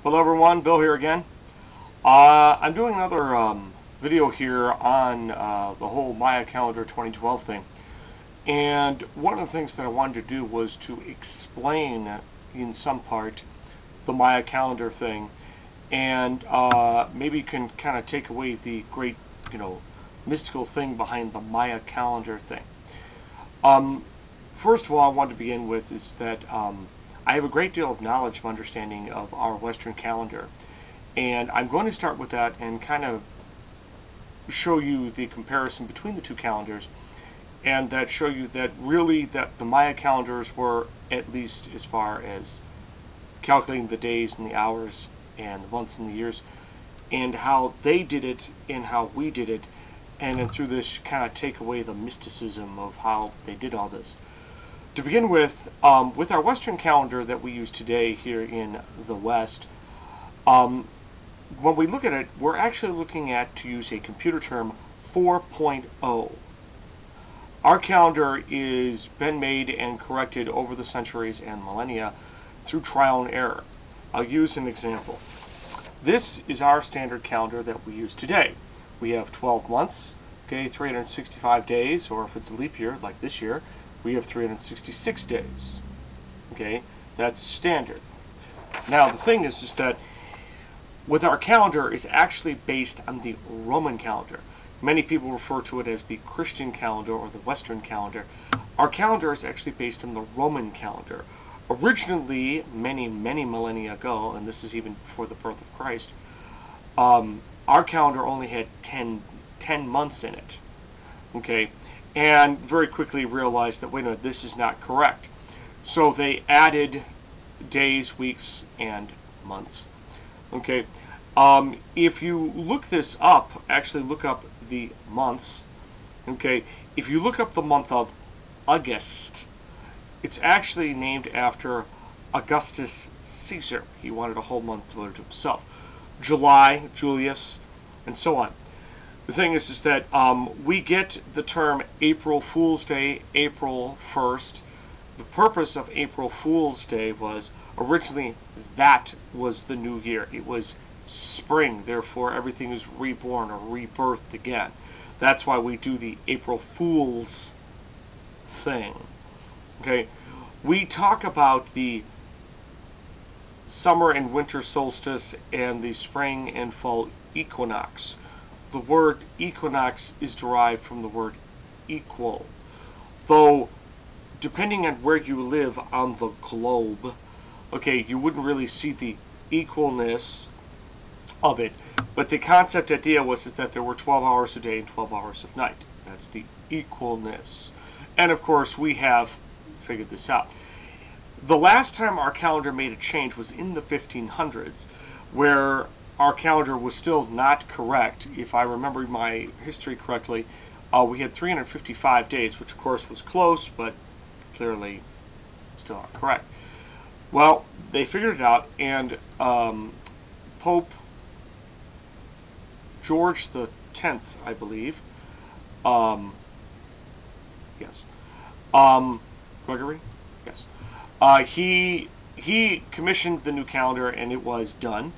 Hello everyone, Bill here again. I'm doing another video here on the whole Maya Calendar 2012 thing. And one of the things that I wanted to do was to explain in some part the Maya Calendar thing, and maybe can kind of take away the great, mystical thing behind the Maya Calendar thing. First of all, I want to begin with is that I have a great deal of knowledge of understanding of our Western calendar, and I'm going to start with that and kind of show you the comparison between the two calendars, and that show you that really that the Maya calendars were, at least as far as calculating the days and the hours and the months and the years, and how they did it and how we did it, and then through this kind of take away the mysticism of how they did all this. To begin with our Western calendar that we use today here in the West, when we look at it, we're actually looking at, to use a computer term, 4.0. Our calendar is been made and corrected over the centuries and millennia through trial and error. I'll use an example. This is our standard calendar that we use today. We have 12 months, okay, 365 days, or if it's a leap year, like this year, we have 366 days. Okay, that's standard. Now the thing is that with our calendar is actually based on the Roman calendar. Many people refer to it as the Christian calendar or the Western calendar. Our calendar is actually based on the Roman calendar. Originally, many millennia ago, and this is even before the birth of Christ, our calendar only had 10 months in it. Okay, and very quickly realized that, wait a minute, this is not correct. So they added days, weeks, and months. Okay, if you look this up, actually look up the months. Okay, if you look up the month of August, it's actually named after Augustus Caesar. He wanted a whole month devoted to himself. July, Julius, and so on. The thing is that we get the term April Fool's Day, April 1st. The purpose of April Fool's Day was originally that was the new year. It was spring, therefore everything is reborn or rebirthed again. That's why we do the April Fool's thing. Okay, we talk about the summer and winter solstice and the spring and fall equinox. The word equinox is derived from the word equal, though depending on where you live on the globe, okay, you wouldn't really see the equalness of it, but the concept idea was that there were 12 hours a day and 12 hours of night. That's the equalness. And of course we have figured this out. The last time our calendar made a change was in the 1500s, where our calendar was still not correct. If I remember my history correctly, we had 355 days, which of course was close, but clearly still not correct. Well, they figured it out, and Pope George the 10th, I believe, yes, Gregory, yes, he commissioned the new calendar, and it was done.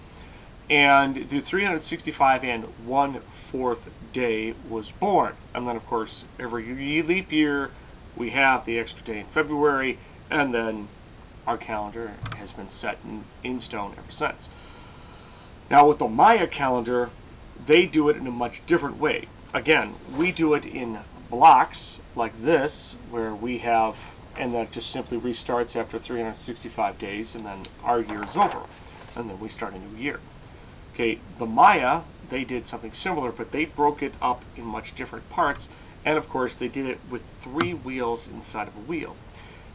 And the 365 and 1/4 day was born. And then, of course, every leap year we have the extra day in February, and then our calendar has been set in stone ever since. Now, with the Maya calendar, they do it in a much different way. Again, we do it in blocks like this, where we have, and that just simply restarts after 365 days, and then our year is over, and then we start a new year. Okay, the Maya, they did something similar, but they broke it up in much different parts, and of course they did it with 3 wheels inside of a wheel.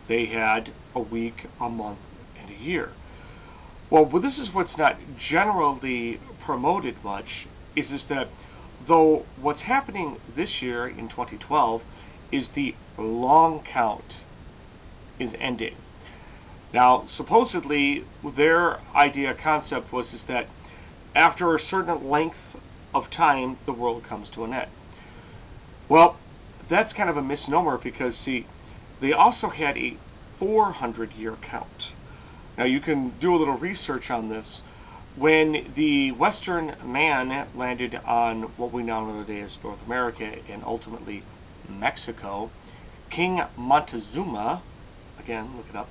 They had a week, a month, and a year. Well, this is what's not generally promoted much, is that though what's happening this year in 2012 is the long count is ending. Now, supposedly, their concept was that after a certain length of time, the world comes to an end. Well, that's kind of a misnomer because, see, they also had a 400-year count. Now, you can do a little research on this, When the Western man landed on what we now know today as North America and ultimately Mexico, King Montezuma, again, look it up,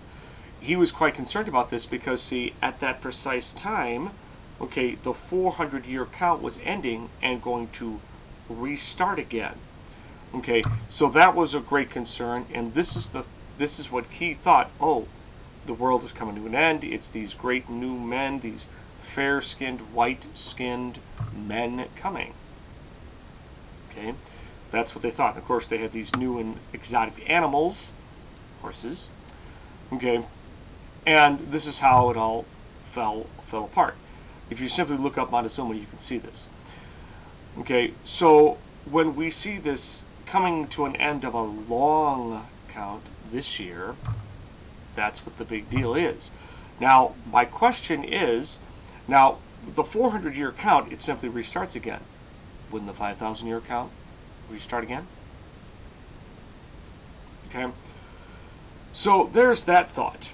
he was quite concerned about this because, see, at that precise time, okay, the 400-year count was ending and going to restart again. Okay, so that was a great concern, and this is what he thought. Oh, the world is coming to an end. It's these great new men, these fair-skinned, white-skinned men coming. Okay, that's what they thought. And of course, they had these new and exotic animals, horses. Okay, and this is how it all fell apart. If you simply look up Montezuma, you can see this. Okay, so when we see this coming to an end of a long count this year, that's what the big deal is. Now, my question is, now, the 400-year count, it simply restarts again. Wouldn't the 5,000-year count restart again? Okay, so there's that thought.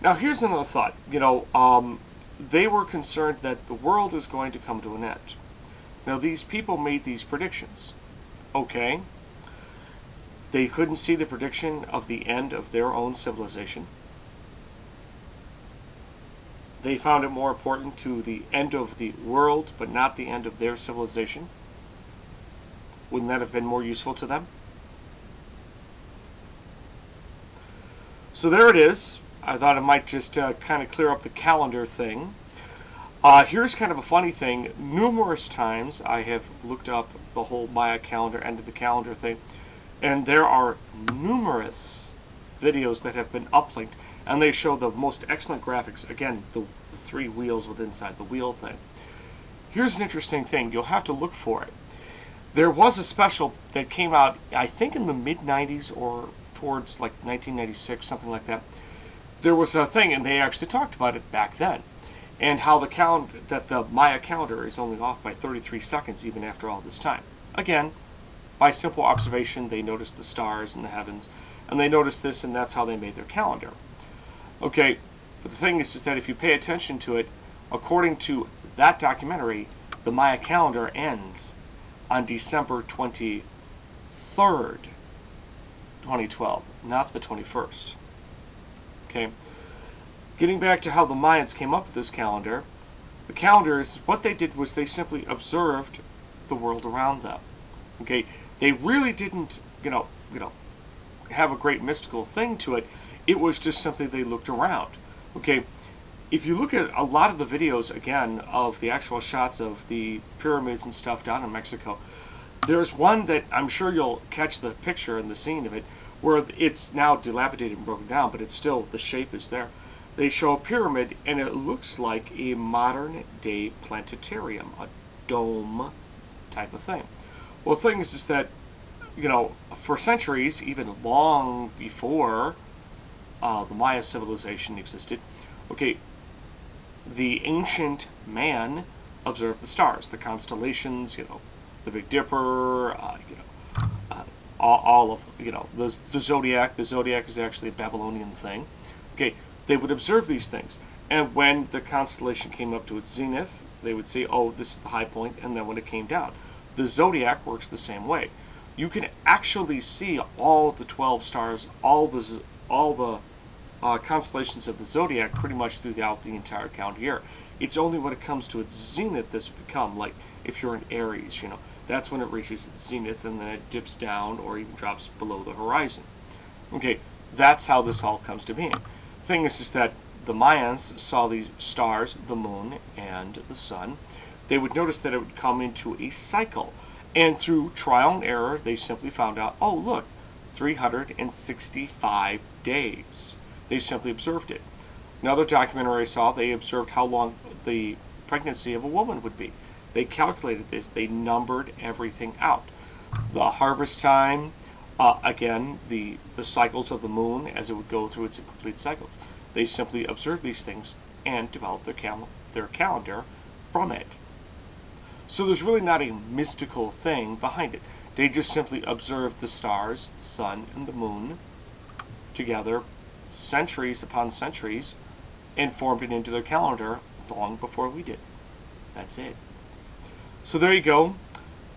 Now, here's another thought. They were concerned that the world is going to come to an end. Now, these people made these predictions. Okay, they couldn't see the prediction of the end of their own civilization. They found it more important to the end of the world, but not the end of their civilization. Wouldn't that have been more useful to them? So there it is. I thought it might just kind of clear up the calendar thing. Here's kind of a funny thing. Numerous times I have looked up the whole Maya calendar, end of the calendar thing, and there are numerous videos that have been uplinked, and they show the most excellent graphics. Again, the three wheels with inside the wheel thing. Here's an interesting thing. You'll have to look for it. There was a special that came out, I think in the mid-90s or towards like 1996, something like that. There was a thing, and they actually talked about it back then, and how the Maya calendar is only off by 33 seconds even after all this time. Again, by simple observation, they noticed the stars in the heavens, and they noticed this, and that's how they made their calendar. Okay, but the thing is that if you pay attention to it, according to that documentary, the Maya calendar ends on December 23rd, 2012, not the 21st. Okay, getting back to how the Mayans came up with this calendar, the calendars, what they did was they simply observed the world around them. Okay, they really didn't, have a great mystical thing to it. It was just simply they looked around. Okay, if you look at a lot of the videos, again, of the actual shots of the pyramids and stuff down in Mexico, there's one that I'm sure you'll catch the picture and the scene of it, where it's now dilapidated and broken down, but it's still, the shape is there. They show a pyramid, and it looks like a modern-day planetarium, a dome type of thing. Well, the thing is that, for centuries, even long before the Maya civilization existed, okay, the ancient man observed the stars, the constellations, the Big Dipper, all of, the zodiac. The zodiac is actually a Babylonian thing. Okay, they would observe these things, and when the constellation came up to its zenith, they would say, oh, this is the high point, and then when it came down. The zodiac works the same way. You can actually see all the 12 stars, all the constellations of the zodiac pretty much throughout the entire calendar year. It's only when it comes to its zenith that's become, like if you're in Aries, that's when it reaches its zenith, and then it dips down or even drops below the horizon. Okay, that's how this all comes to being. The thing is that the Mayans saw these stars, the moon, and the sun. They would notice that it would come into a cycle, and through trial and error, they simply found out, oh, look, 365 days. They simply observed it. Another documentary I saw, they observed how long the pregnancy of a woman would be. They calculated this. They numbered everything out. The harvest time, again, the cycles of the moon as it would go through its complete cycles. They simply observed these things and developed their calendar from it. So there's really not a mystical thing behind it. They just simply observed the stars, the sun, and the moon together centuries upon centuries and formed it into their calendar long before we did. That's it. So there you go.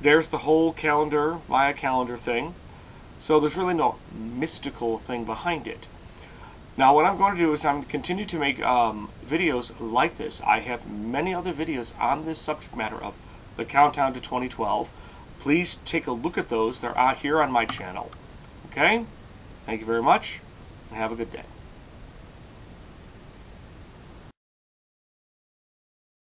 There's the whole calendar, Maya calendar thing. So there's really no mystical thing behind it. Now what I'm going to do is I'm going to continue to make videos like this. I have many other videos on this subject matter of the countdown to 2012. Please take a look at those. They're out here on my channel. Okay? Thank you very much, and have a good day.